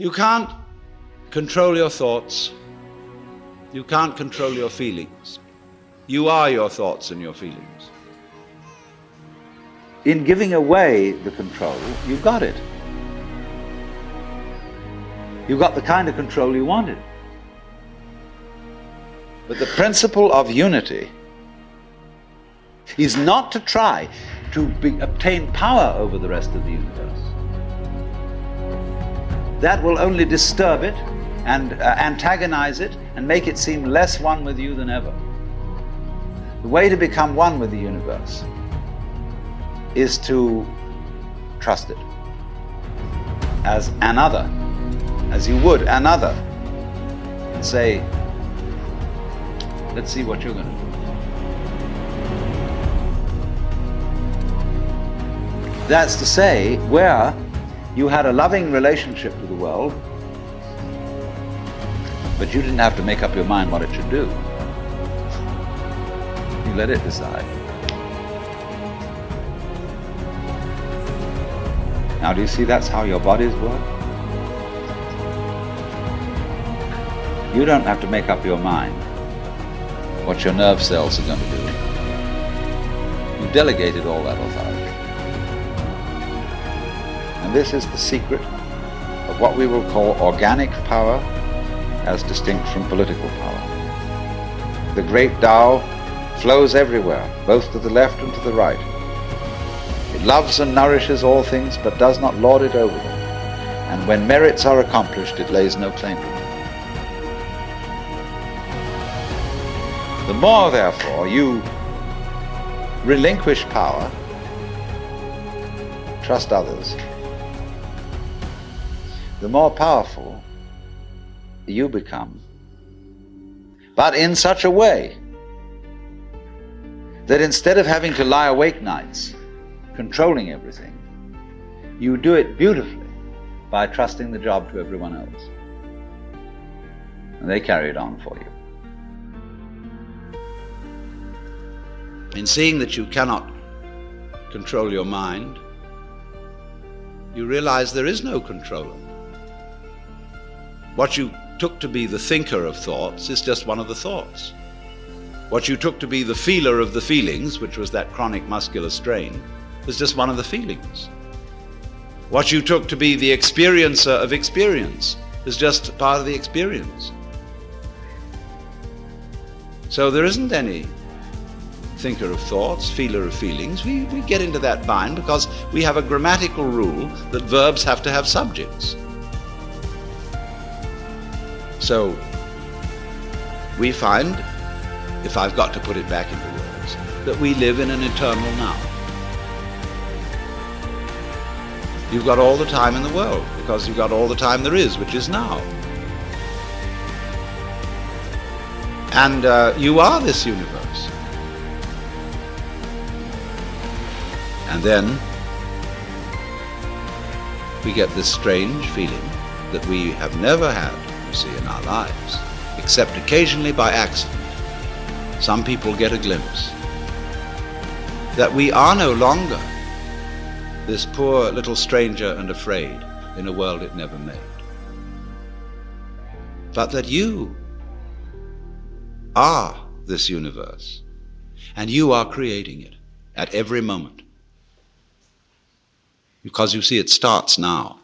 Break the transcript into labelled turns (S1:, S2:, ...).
S1: You can't control your thoughts. You can't control your feelings. You are your thoughts and your feelings.
S2: In giving away the control, you got it. You got the kind of control you wanted. But the principle of unity is not to try to obtain power over the rest of the universe. That will only disturb it and antagonize it and make it seem less one with you than ever. The way to become one with the universe is to trust it as another, as you would another, and say, let's see what you're going to do. That's to say, where you had a loving relationship to the world, but you didn't have to make up your mind what it should do. You let it decide. Now, do you see that's how your bodies work? You don't have to make up your mind what your nerve cells are going to do. You delegated all that authority. And this is the secret of what we will call organic power as distinct from political power. The great Tao flows everywhere, both to the left and to the right. It loves and nourishes all things, but does not lord it over them. And when merits are accomplished, it lays no claim to them. The more, therefore, you relinquish power, trust others, the more powerful you become. But in such a way that instead of having to lie awake nights controlling everything, you do it beautifully by trusting the job to everyone else. And they carry it on for you.
S1: In seeing that you cannot control your mind, you realize there is no controller. What you took to be the thinker of thoughts is just one of the thoughts. What you took to be the feeler of the feelings, which was that chronic muscular strain, is just one of the feelings. What you took to be the experiencer of experience is just part of the experience. So there isn't any thinker of thoughts, feeler of feelings. We get into that bind because we have a grammatical rule that verbs have to have subjects. So we find, if I've got to put it back into words, that we live in an eternal now. You've got all the time in the world because you've got all the time there is, which is now. And you are this universe. And then we get this strange feeling that we have never had, you see, in our lives, except occasionally by accident. Some people get a glimpse that we are no longer this poor little stranger and afraid in a world it never made, but that you are this universe, and you are creating it at every moment. Because you see, it starts now.